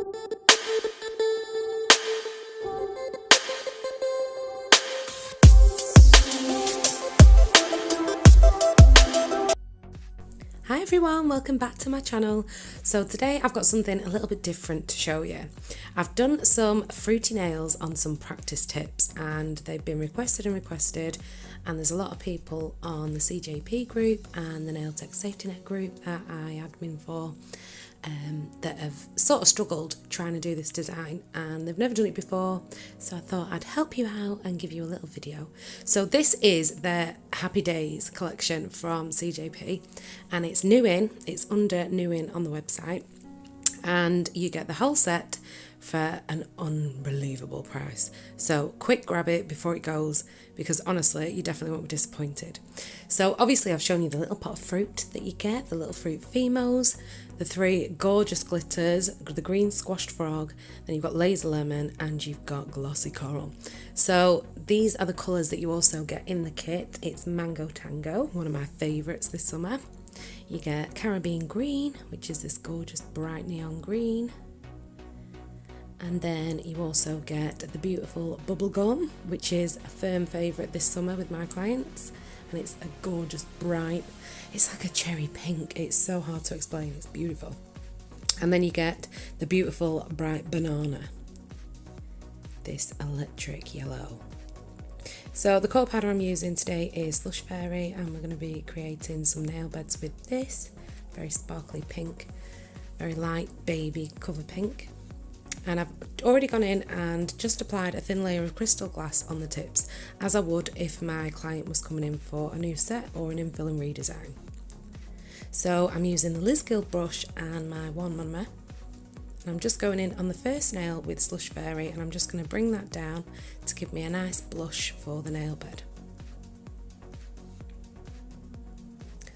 Hi everyone, welcome back to my channel. So today I've got something a little bit different to show you. I've done some fruity nails on some practice tips and they've been requested and there's a lot of people on the CJP group and the Nail Tech Safety Net group that I admin for that have sort of struggled trying to do this design and they've never done it before, so I thought I'd help you out and give you a little video. So this is their Happy Days collection from CJP and it's new in, it's under new in on the website, and you get the whole set for an unbelievable price. So quick grab it before it goes, because honestly you definitely won't be disappointed. So obviously I've shown you the little pot of fruit that you get, the little fruit fimos, the 3 gorgeous glitters, the green squashed frog, then you've got laser lemon and you've got glossy coral. So these are the colours that you also get in the kit. It's Mango Tango, one of my favourites this summer. You get Caribbean Green, which is this gorgeous bright neon green. And then you also get the beautiful Bubblegum, which is a firm favourite this summer with my clients. And it's a gorgeous bright, it's like a cherry pink. It's so hard to explain, it's beautiful. And then you get the beautiful bright Banana, this electric yellow. So the coat powder I'm using today is Slush Fairy, and we're going to be creating some nail beds with this. Very sparkly pink, very light baby cover pink. And I've already gone in and just applied a thin layer of crystal glass on the tips, as I would if my client was coming in for a new set or an infill and redesign. So I'm using the Liz Guild brush and my wand monomer. And I'm just going in on the first nail with Slush Fairy, and I'm just going to bring that down to give me a nice blush for the nail bed.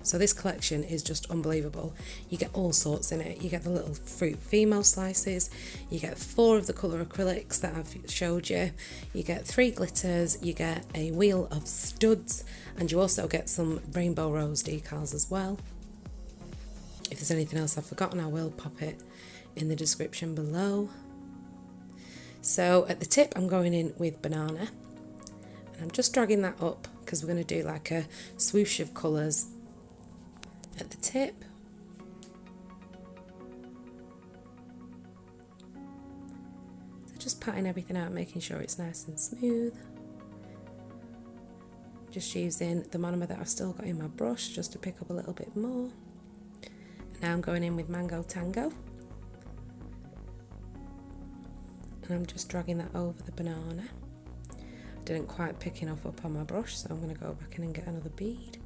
So this collection is just unbelievable. You get all sorts in it. You get the little fruit fimo slices, you get 4 of the colour acrylics that I've showed you, you get 3 glitters, you get a wheel of studs, and you also get some rainbow rose decals as well. If there's anything else I've forgotten, I will pop it in the description below. So at the tip I'm going in with Banana, and I'm just dragging that up because we're going to do like a swoosh of colours at the tip. So just patting everything out, making sure it's nice and smooth. Just using the monomer that I've still got in my brush just to pick up a little bit more. And now I'm going in with Mango Tango. And I'm just dragging that over the banana. Didn't quite pick enough up on my brush, so I'm going to go back in and get another bead.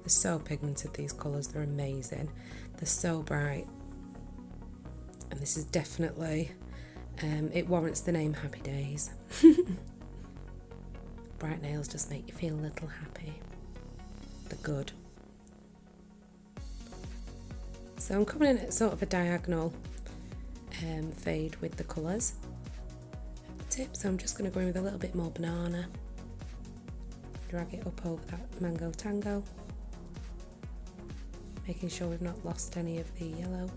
They're so pigmented, these colours, they're amazing. They're so bright. And this is definitely, it warrants the name Happy Days. Bright nails just make you feel a little happy. They're good. So I'm coming in at sort of a diagonal fade with the colours at the tip. So I'm just going to go in with a little bit more Banana. Drag it up over that Mango Tango. Making sure we've not lost any of the yellow.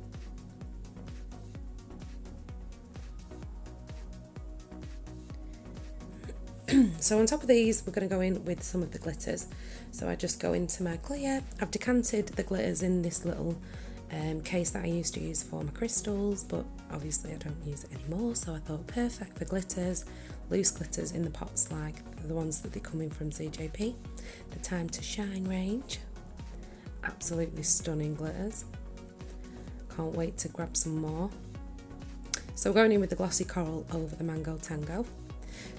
So on top of these we're going to go in with some of the glitters. So I just go into my clear. I've decanted the glitters in this little case that I used to use for my crystals, but obviously I don't use it anymore, so I thought perfect for glitters, loose glitters in the pots like the ones that they come in from CJP. The Time to Shine range. Absolutely stunning glitters. Can't wait to grab some more. So we're going in with the glossy coral over the Mango Tango.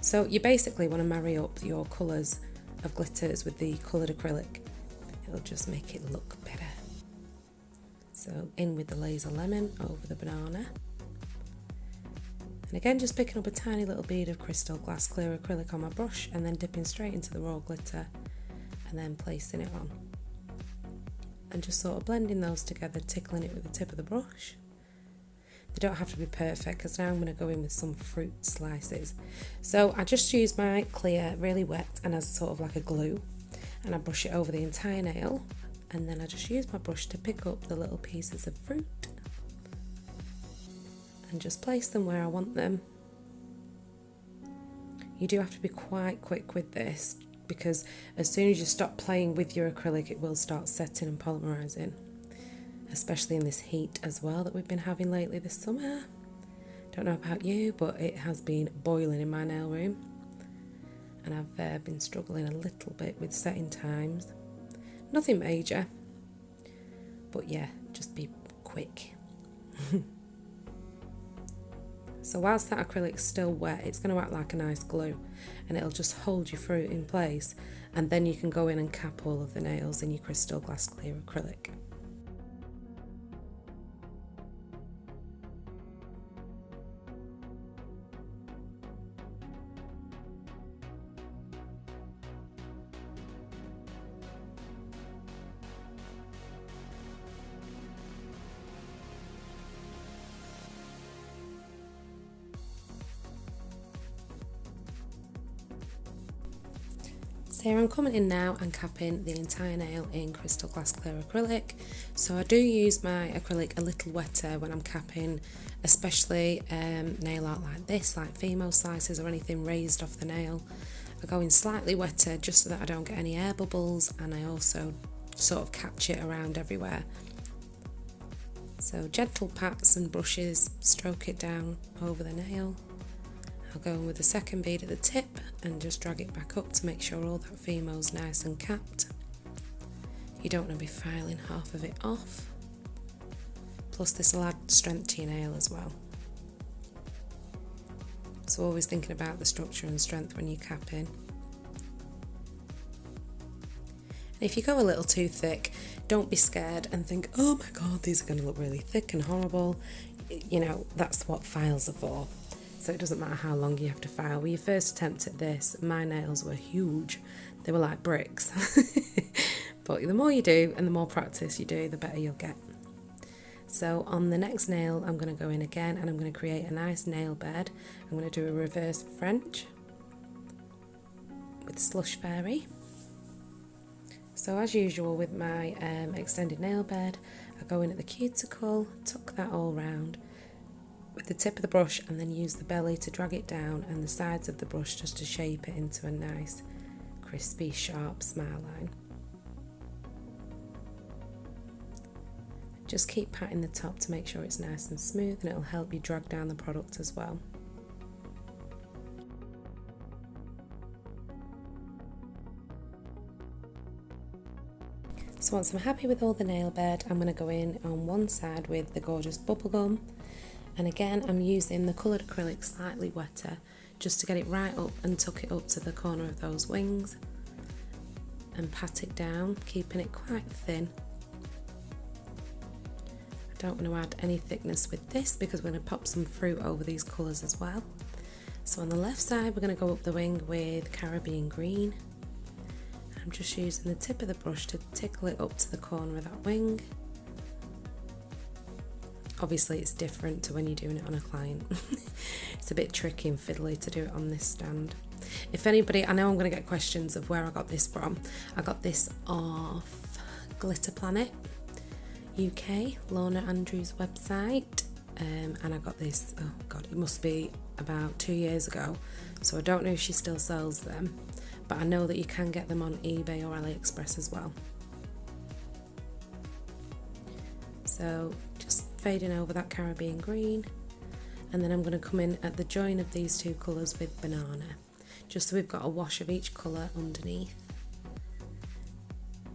So you basically want to marry up your colours of glitters with the coloured acrylic. It'll just make it look better. So in with the laser lemon over the banana. And again, just picking up a tiny little bead of crystal glass clear acrylic on my brush and then dipping straight into the raw glitter and then placing it on. And just sort of blending those together, tickling it with the tip of the brush. They don't have to be perfect because now I'm going to go in with some fruit slices. So I just use my clear, really wet and as sort of like a glue, and I brush it over the entire nail and then I just use my brush to pick up the little pieces of fruit and just place them where I want them. You do have to be quite quick with this, because as soon as you stop playing with your acrylic, it will start setting and polymerising, especially in this heat as well that we've been having lately this summer. Don't know about you, but it has been boiling in my nail room, and I've been struggling a little bit with setting times. Nothing major, but yeah, just be quick. So whilst that acrylic's still wet, it's going to act like a nice glue, and it'll just hold your fruit in place, and then you can go in and cap all of the nails in your crystal glass clear acrylic. So here I'm coming in now and capping the entire nail in crystal glass clear acrylic. So I do use my acrylic a little wetter when I'm capping, especially nail art like this, like fimo slices or anything raised off the nail. I go in slightly wetter just so that I don't get any air bubbles, and I also sort of catch it around everywhere. So gentle pats and brushes, stroke it down over the nail. I'll go in with the second bead at the tip and just drag it back up to make sure all that fimo's nice and capped. You don't want to be filing half of it off. Plus this will add strength to your nail as well. So always thinking about the structure and strength when you're capping. And if you go a little too thick, don't be scared and think, oh my god, these are going to look really thick and horrible. You know, that's what files are for. So it doesn't matter how long you have to file. With your first attempt at this, my nails were huge. They were like bricks. But the more you do and the more practice you do, the better you'll get. So on the next nail, I'm going to go in again and I'm going to create a nice nail bed. I'm going to do a reverse French with Slush Fairy. So as usual with my extended nail bed, I go in at the cuticle, tuck that all round with the tip of the brush, and then use the belly to drag it down and the sides of the brush just to shape it into a nice crispy sharp smile line. Just keep patting the top to make sure it's nice and smooth, and it'll help you drag down the product as well. So once I'm happy with all the nail bed, I'm going to go in on one side with the gorgeous bubblegum. And again, I'm using the coloured acrylic slightly wetter just to get it right up and tuck it up to the corner of those wings and pat it down, keeping it quite thin. I don't want to add any thickness with this because we're going to pop some fruit over these colours as well. So on the left side, we're going to go up the wing with Caribbean green. I'm just using the tip of the brush to tickle it up to the corner of that wing. Obviously it's different to when you're doing it on a client. It's a bit tricky and fiddly to do it on this stand. If anybody, I know I'm going to get questions of where I got this from. I got this off Glitter Planet UK, Lorna Andrews' website, and I got this, oh god, it must be about 2 years ago, so I don't know if she still sells them, but I know that you can get them on eBay or AliExpress as well. So just fading over that Caribbean green, and then I'm going to come in at the join of these two colours with banana, just so we've got a wash of each colour underneath,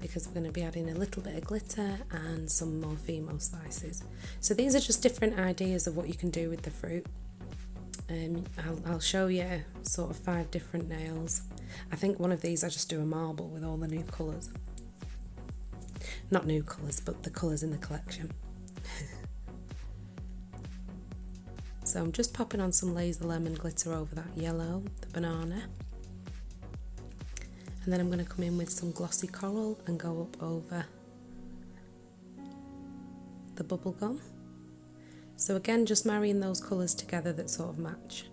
because we're going to be adding a little bit of glitter and some more fimo slices. So these are just different ideas of what you can do with the fruit. I'll show you sort of 5 different nails. I think one of these I just do a marble with all the new colours. Not new colours, but the colours in the collection. So I'm just popping on some laser lemon glitter over that yellow, the banana. And then I'm going to come in with some glossy coral and go up over the bubblegum. So again, just marrying those colours together that sort of match.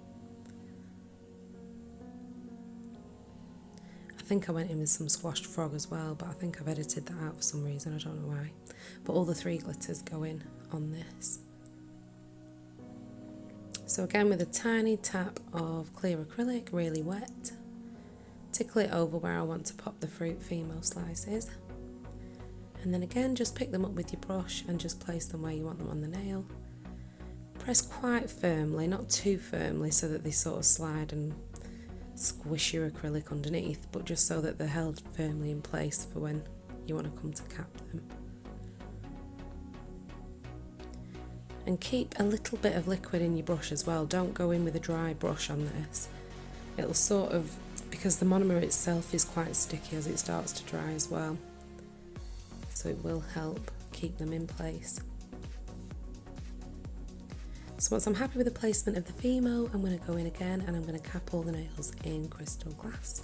I think I went in with some squashed frog as well, but I think I've edited that out for some reason, I don't know why. But all the 3 glitters go in on this. So again, with a tiny tap of clear acrylic, really wet, tickle it over where I want to pop the fruit fimo slices. And then again, just pick them up with your brush and just place them where you want them on the nail. Press quite firmly, not too firmly so that they sort of slide and squish your acrylic underneath, but just so that they're held firmly in place for when you want to come to cap them. And keep a little bit of liquid in your brush as well. Don't go in with a dry brush on this. It'll sort of, because the monomer itself is quite sticky as it starts to dry as well. So it will help keep them in place. So once I'm happy with the placement of the fimo, I'm going to go in again and I'm going to cap all the nails in crystal glass.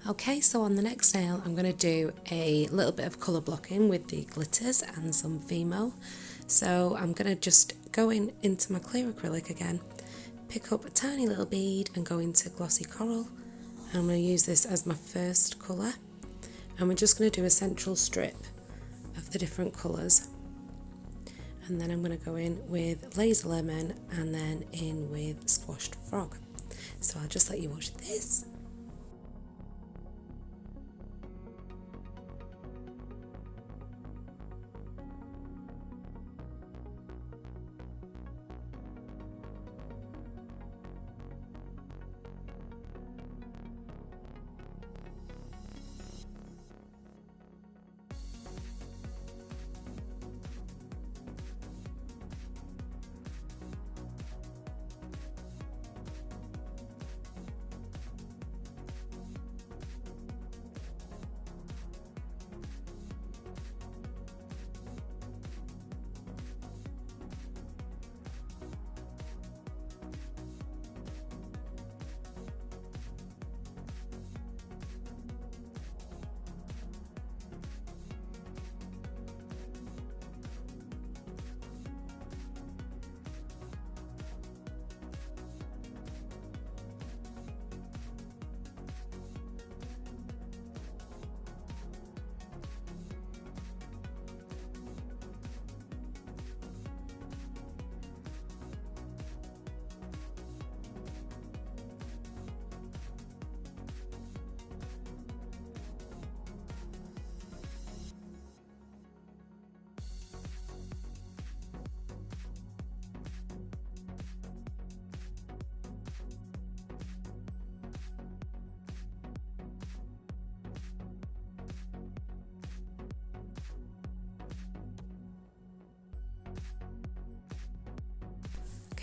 Okay, so on the next nail I'm going to do a little bit of colour blocking with the glitters and some fimo. So I'm going to just go into my clear acrylic again, pick up a tiny little bead and go into glossy coral. And I'm going to use this as my first colour. And we're just going to do a central strip of the different colours. And then I'm going to go in with laser lemon and then in with squashed frog. So I'll just let you watch this.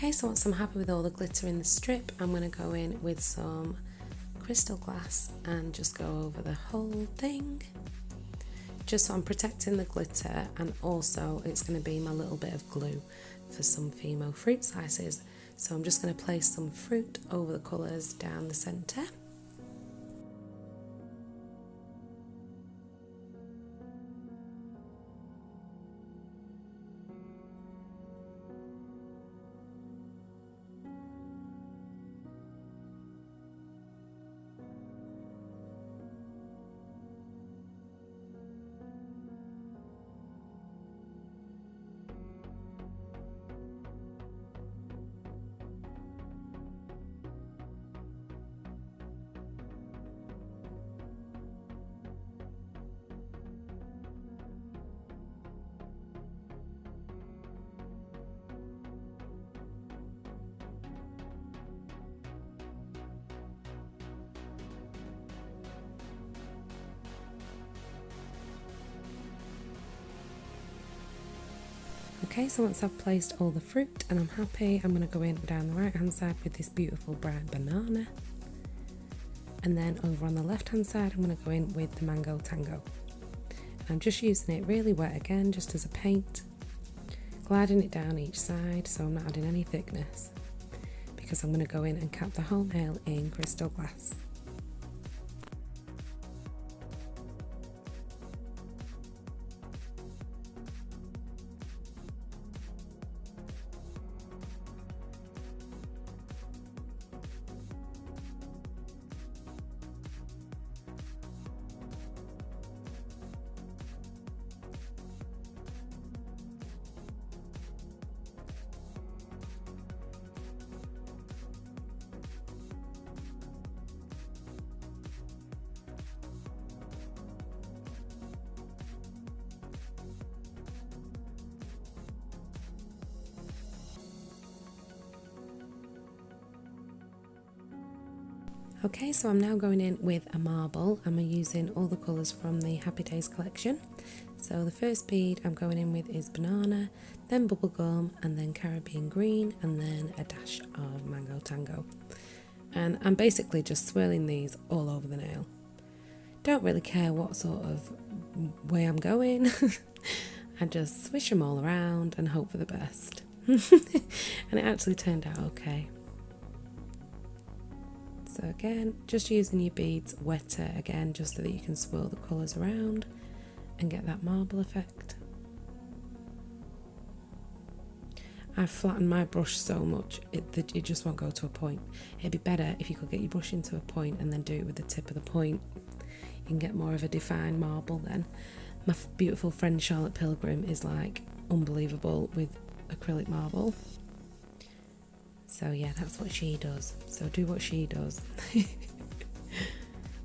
Okay, so once I'm happy with all the glitter in the strip, I'm going to go in with some crystal glass and just go over the whole thing. Just so I'm protecting the glitter, and also it's going to be my little bit of glue for some fimo fruit slices. So I'm just going to place some fruit over the colours down the centre. Okay, so once I've placed all the fruit and I'm happy, I'm going to go in down the right hand side with this beautiful bright banana. And then over on the left hand side, I'm going to go in with the mango tango. I'm just using it really wet again, just as a paint, gliding it down each side so I'm not adding any thickness, because I'm going to go in and cap the whole nail in crystal glass. Okay, so I'm now going in with a marble. I'm using all the colours from the Happy Days collection. So the first bead I'm going in with is banana, then bubblegum, and then Caribbean green, and then a dash of mango tango. And I'm basically just swirling these all over the nail. Don't really care what sort of way I'm going. I just swish them all around and hope for the best. And it actually turned out okay. So again, just using your beads wetter again, just so that you can swirl the colours around and get that marble effect. I've flattened my brush so much that it just won't go to a point. It'd be better if you could get your brush into a point and then do it with the tip of the point. You can get more of a defined marble then. My beautiful friend Charlotte Pilgrim is like unbelievable with acrylic marble. So yeah, that's what she does. So do what she does.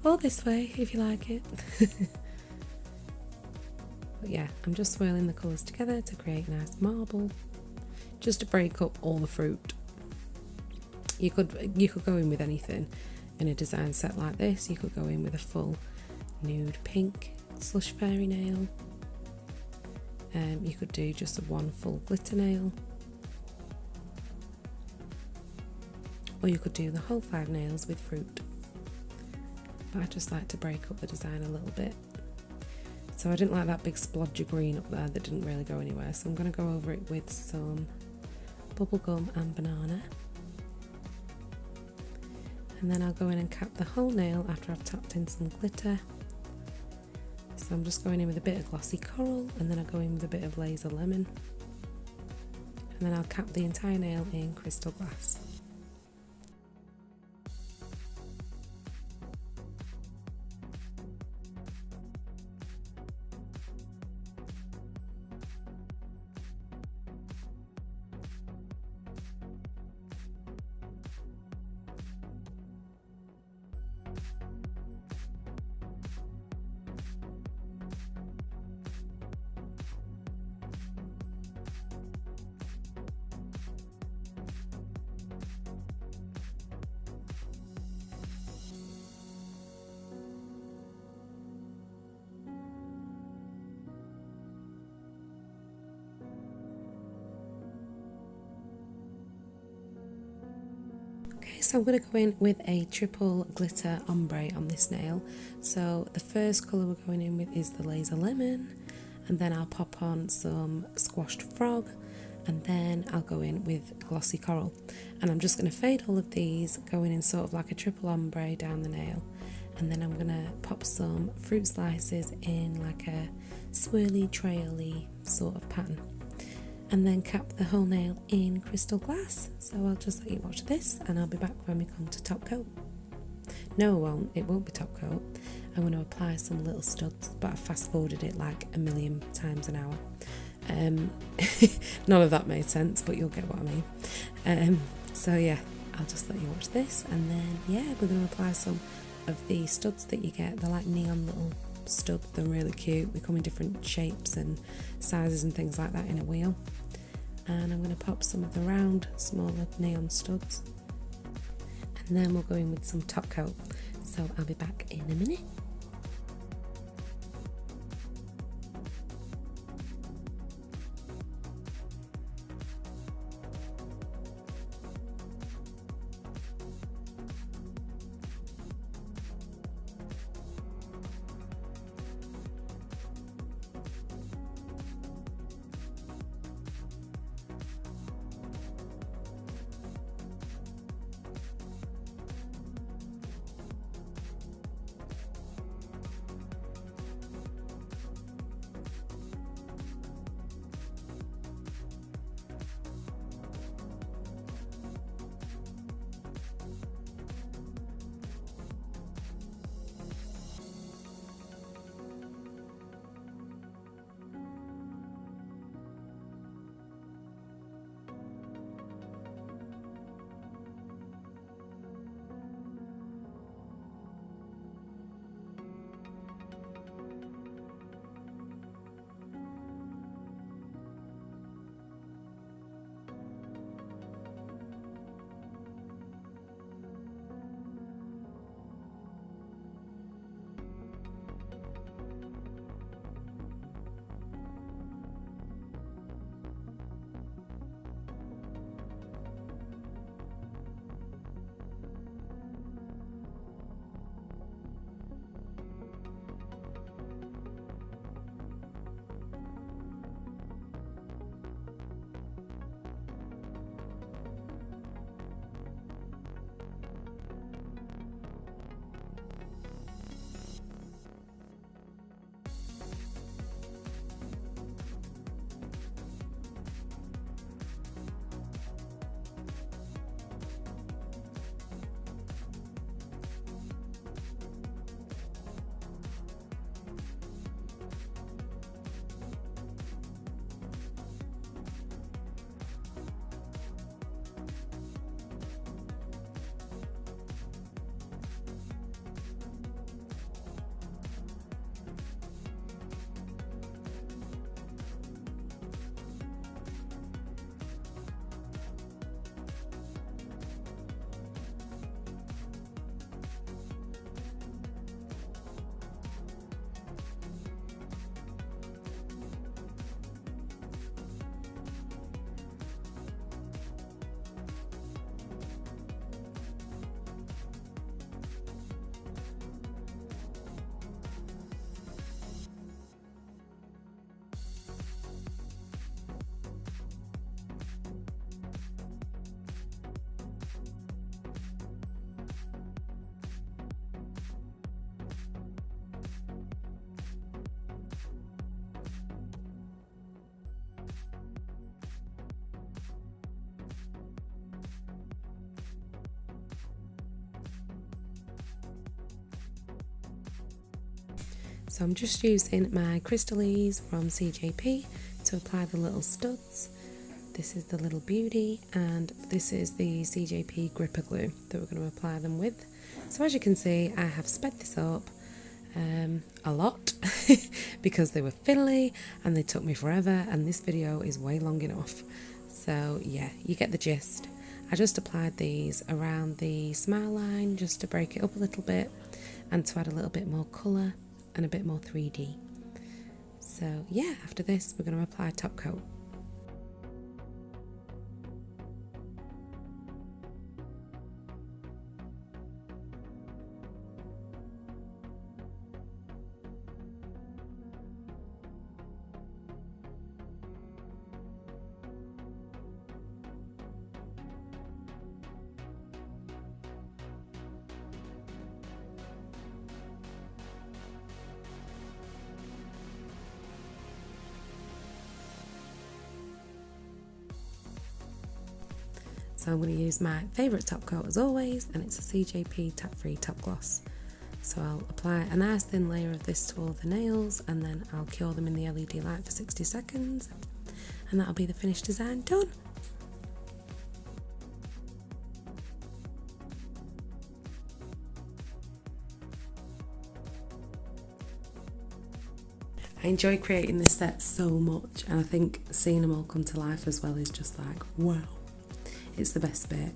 Or this way, if you like it. But yeah, I'm just swirling the colours together to create a nice marble. Just to break up all the fruit. You could go in with anything in a design set like this. You could go in with a full nude pink slush fairy nail. You could do just a one full glitter nail. Or you could do the whole 5 nails with fruit. But I just like to break up the design a little bit. So I didn't like that big splodge of green up there that didn't really go anywhere. So I'm going to go over it with some bubblegum and banana. And then I'll go in and cap the whole nail after I've tapped in some glitter. So I'm just going in with a bit of glossy coral, and then I'll go in with a bit of laser lemon. And then I'll cap the entire nail in crystal glass. So I'm going to go in with a triple glitter ombre on this nail. So the first colour we're going in with is the laser lemon, and then I'll pop on some squashed frog, and then I'll go in with glossy coral. And I'm just going to fade all of these, going in sort of like a triple ombre down the nail, and then I'm going to pop some fruit slices in like a swirly traily sort of pattern. And then cap the whole nail in crystal glass. So I'll just let you watch this, and I'll be back when we come to top coat. No, it won't be top coat. I'm going to apply some little studs, but I fast forwarded it like a million times an hour. None of that made sense, but you'll get what I mean. So yeah, I'll just let you watch this, and then yeah, we're going to apply some of the studs that you get. They're like neon little studs. They're really cute. They come in different shapes and sizes and things like that in a wheel. And I'm going to pop some of the round, smaller neon studs. And then we'll go in with some top coat. So I'll be back in a minute. So I'm just using my Crystallese from CJP to apply the little studs. This is the little beauty, and this is the CJP gripper glue that we're going to apply them with. So as you can see, I have sped this up a lot because they were fiddly and they took me forever, and this video is way long enough. So yeah, you get the gist. I just applied these around the smile line just to break it up a little bit and to add a little bit more colour and a bit more 3D. So yeah, after this we're going to apply top coat. So I'm going to use my favourite top coat as always, and it's a CJP Tap Free Top Gloss. So I'll apply a nice thin layer of this to all the nails, and then I'll cure them in the LED light for 60 seconds, and that'll be the finished design done. I enjoy creating this set so much, and I think seeing them all come to life as well is just like, wow. It's the best bit.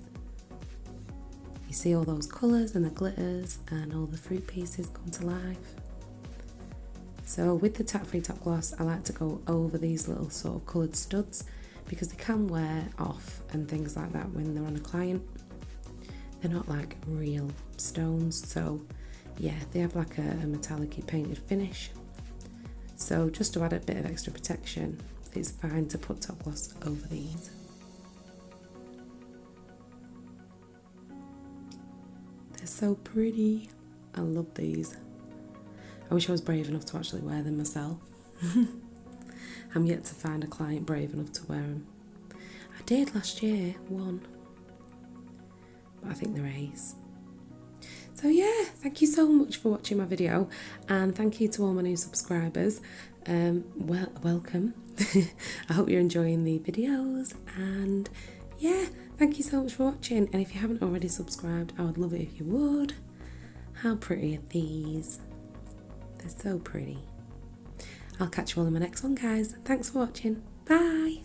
You see all those colours and the glitters and all the fruit pieces come to life. So with the Tap Free Top Gloss, I like to go over these little sort of coloured studs because they can wear off and things like that when they're on a client. They're not like real stones, so yeah, they have like a metallic-y painted finish. So just to add a bit of extra protection, it's fine to put top gloss over these. They're so pretty. I love these. I wish I was brave enough to actually wear them myself. I'm yet to find a client brave enough to wear them. I did last year, one. But I think they're ace. So yeah, thank you so much for watching my video, and thank you to all my new subscribers. Welcome. I hope you're enjoying the videos, and yeah, thank you so much for watching. And if you haven't already subscribed, I would love it if you would. How pretty are these? They're so pretty. I'll catch you all in my next one, guys. Thanks for watching. Bye.